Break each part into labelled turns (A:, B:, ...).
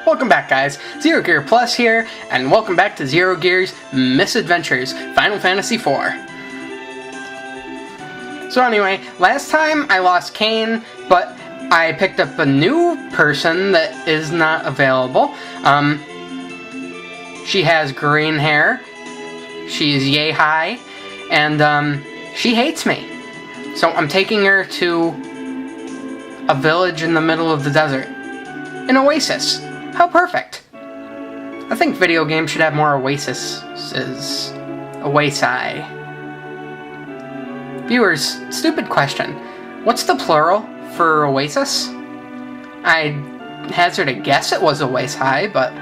A: Welcome back, guys. Zero Gear Plus here, and welcome back to Zero Gear's Misadventures, Final Fantasy IV. So anyway, last time I lost Kane, but I picked up a new person that is not available. She has green hair, she's yay high, and she hates me. So I'm taking her to a village in the middle of the desert. An oasis. How perfect. I think video games should have more oases. Oasi. Viewers, stupid question. What's the plural for oasis? I hazard a guess it was oasi, but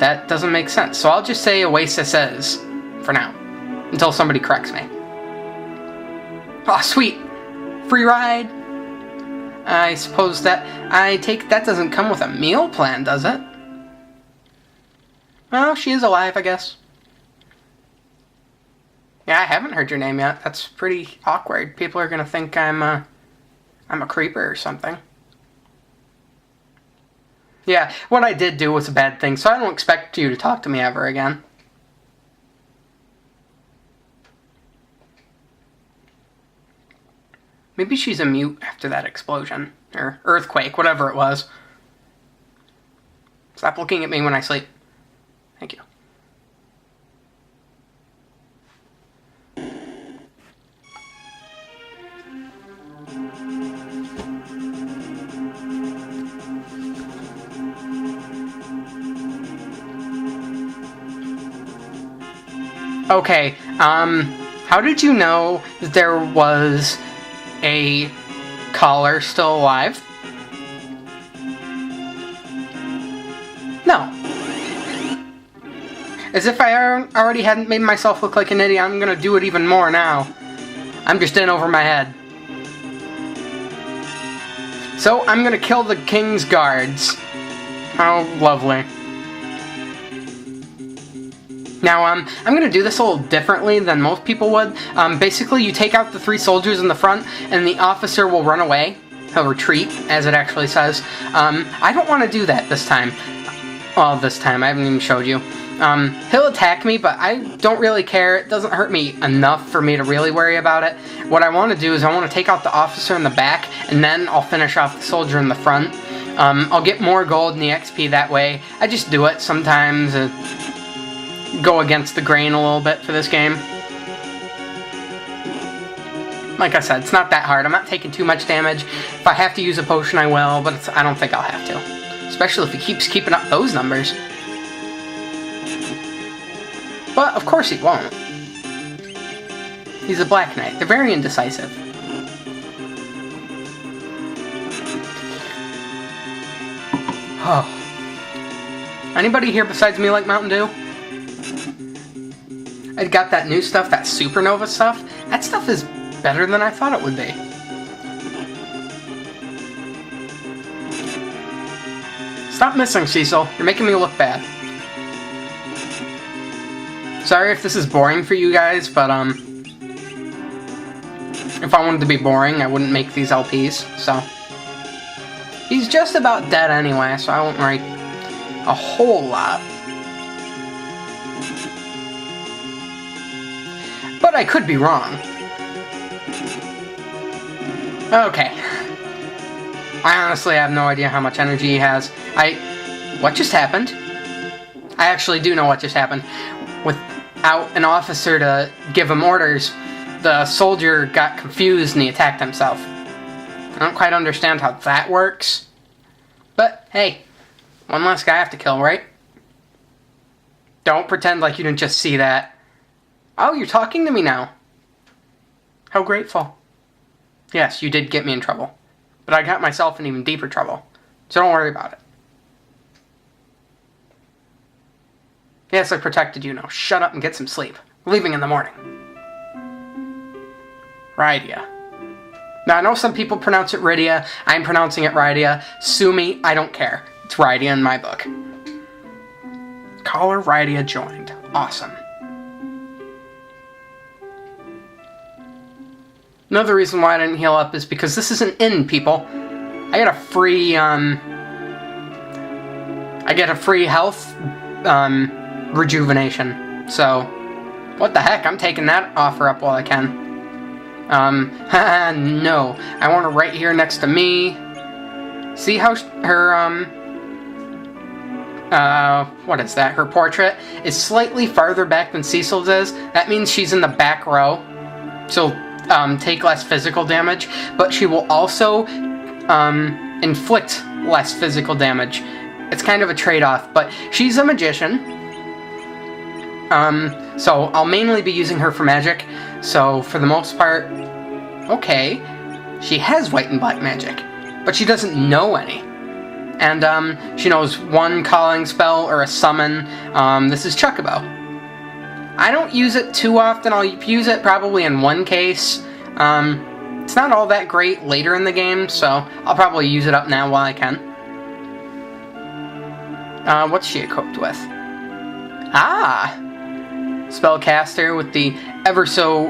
A: that doesn't make sense. So I'll just say oasis for now, until somebody corrects me. Aw, sweet. Free ride. I suppose that that doesn't come with a meal plan, does it? Well, she is alive, I guess. Yeah, I haven't heard your name yet. That's pretty awkward. People are gonna think I'm a creeper or something. Yeah, what I did do was a bad thing, so I don't expect you to talk to me ever again. Maybe she's a mute after that explosion. Or earthquake, whatever it was. Stop looking at me when I sleep. Thank you. Okay, how did you know that there was a caller still alive? No. As if I already hadn't made myself look like an idiot, I'm gonna do it even more now. I'm just in over my head. So, I'm gonna kill the king's guards. How lovely. Now, I'm gonna do this a little differently than most people would. Basically, you take out the 3 soldiers in the front, and the officer will run away. He'll retreat, as it actually says. I don't want to do that this time. Well, this time, I haven't even showed you. He'll attack me, but I don't really care. It doesn't hurt me enough for me to really worry about it. What I want to do is I want to take out the officer in the back, and then I'll finish off the soldier in the front. I'll get more gold in the XP that way. I just do it sometimes. Go against the grain a little bit for this game. Like I said, it's not that hard. I'm not taking too much damage. If I have to use a potion, I will, but I don't think I'll have to. Especially if he keeps keeping up those numbers. But, of course he won't. He's a Black Knight. They're very indecisive. Oh. Anybody here besides me like Mountain Dew? I got that new stuff, that supernova stuff. That stuff is better than I thought it would be. Stop missing, Cecil. You're making me look bad. Sorry if this is boring for you guys, but if I wanted to be boring, I wouldn't make these LPs, so. He's just about dead anyway, so I won't write a whole lot. But I could be wrong. Okay. I honestly have no idea how much energy he has. What just happened? I actually do know what just happened. Without an officer to give him orders, the soldier got confused and he attacked himself. I don't quite understand how that works. But, hey, one less guy I have to kill, right? Don't pretend like you didn't just see that. Oh, you're talking to me now. How grateful. Yes, you did get me in trouble. But I got myself in even deeper trouble. So don't worry about it. Yes, I protected you. Now shut up and get some sleep. We're leaving in the morning. Rydia. Now, I know some people pronounce it Rydia. I'm pronouncing it Rydia. Sue me, I don't care. It's Rydia in my book. Caller Rydia joined. Awesome. Another reason why I didn't heal up is because this is an inn, people. I got a free I get a free health rejuvenation. So, what the heck? I'm taking that offer up while I can. No. I want her right here next to me. See how her, what is that? Her portrait is slightly farther back than Cecil's is. That means she's in the back row. So, take less physical damage. But she will also, inflict less physical damage. It's kind of a trade-off. But she's a magician. So I'll mainly be using her for magic. So, for the most part, okay, she has white and black magic, but she doesn't know any. And, she knows one calling spell or a summon. This is Chocobo. I don't use it too often. I'll use it probably in one case. It's not all that great later in the game, so I'll probably use it up now while I can. What's she equipped with? Ah! Spellcaster with the ever so,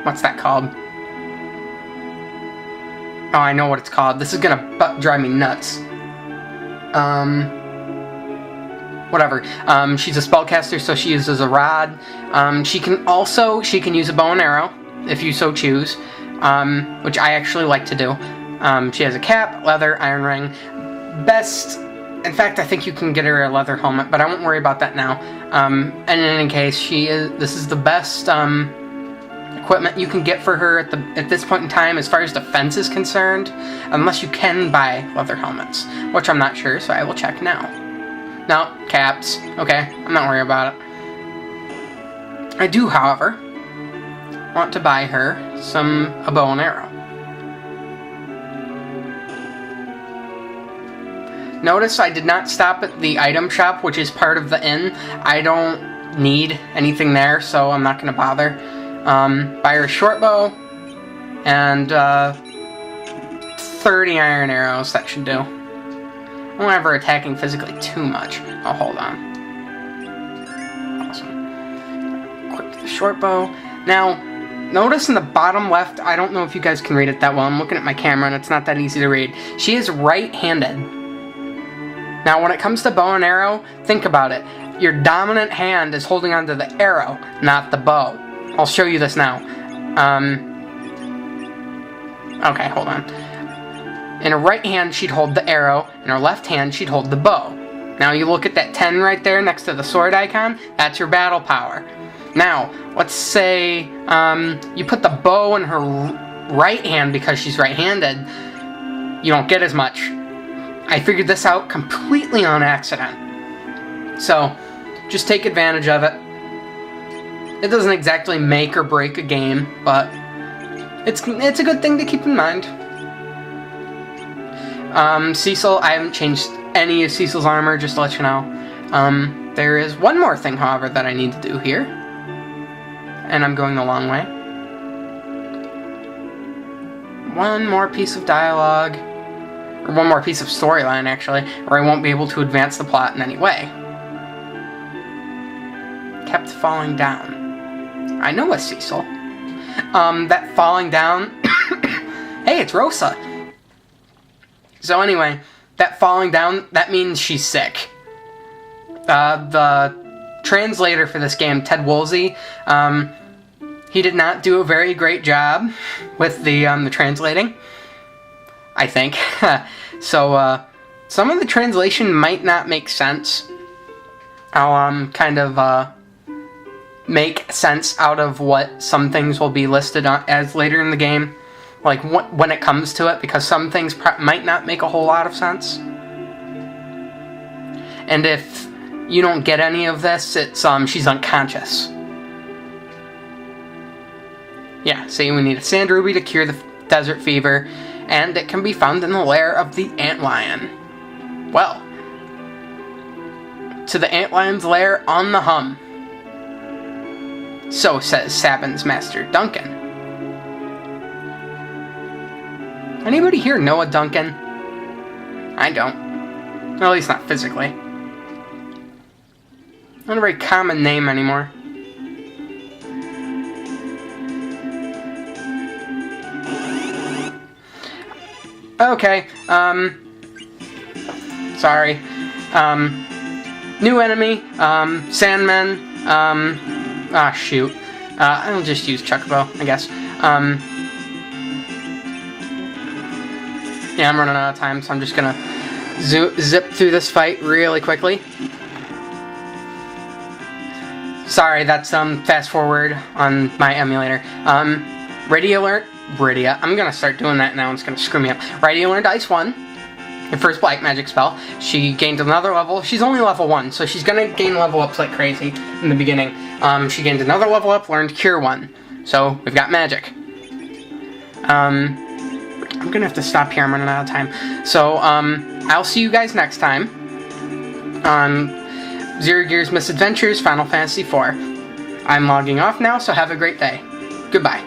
A: what's that called? Oh, I know what it's called. This is gonna drive me nuts. Whatever. She's a spellcaster, so she uses a rod. She can use a bow and arrow, if you so choose, which I actually like to do. She has a cap, leather, iron ring. In fact, I think you can get her a leather helmet, but I won't worry about that now. And in any case, this is the best equipment you can get for her at this point in time as far as defense is concerned, unless you can buy leather helmets, which I'm not sure, so I will check now. No, caps. Okay, I'm not worried about it. I do, however, want to buy her a bow and arrow. Notice I did not stop at the item shop, which is part of the inn. I don't need anything there, so I'm not going to bother. Buy her a short bow and 30 iron arrows. That should do. I won't have her attacking physically too much. Oh, hold on. Awesome. Equip the short bow. Now, notice in the bottom left, I don't know if you guys can read it that well. I'm looking at my camera and it's not that easy to read. She is right-handed. Now, when it comes to bow and arrow, think about it. Your dominant hand is holding onto the arrow, not the bow. I'll show you this now. Okay, hold on. In her right hand, she'd hold the arrow. In her left hand, she'd hold the bow. Now, you look at that 10 right there next to the sword icon. That's your battle power. Now, let's say you put the bow in her right hand because she's right-handed. You don't get as much. I figured this out completely on accident. So, just take advantage of it. It doesn't exactly make or break a game, but it's a good thing to keep in mind. Cecil, I haven't changed any of Cecil's armor, just to let you know. There is one more thing, however, that I need to do here. And I'm going the long way. One more piece of dialogue. Or one more piece of storyline, actually, or I won't be able to advance the plot in any way. Kept falling down. I know a Cecil. That falling down... Hey, it's Rosa! So anyway, that falling down, that means she's sick. The translator for this game, Ted Woolsey, he did not do a very great job with the translating, I think. So, some of the translation might not make sense. I'll, kind of, make sense out of what some things will be listed as later in the game. Like, when it comes to it, because some things might not make a whole lot of sense. And if you don't get any of this, it's, she's unconscious. Yeah, see, we need a sand ruby to cure the desert fever, and it can be found in the lair of the antlion. Well, to the antlion's lair on the hum. So says Sabin's master, Duncan. Anybody here know a Duncan? I don't. Well, at least not physically. Not a very common name anymore. Okay, Sorry. New enemy, Sandmen, shoot. I'll just use Chocobo, I guess. Yeah, I'm running out of time, so I'm just gonna zip through this fight really quickly. Sorry, that's fast forward on my emulator. Rydia. I'm gonna start doing that now. It's gonna screw me up. Rydia learned Ice 1. Her first black magic spell. She gained another level. She's only level 1, so she's gonna gain level ups like crazy in the beginning. She gained another level up, learned Cure 1. So we've got magic. I'm gonna have to stop here. I'm running out of time. So I'll see you guys next time on Zero Gears Misadventures Final Fantasy IV. I'm logging off now, so have a great day. Goodbye.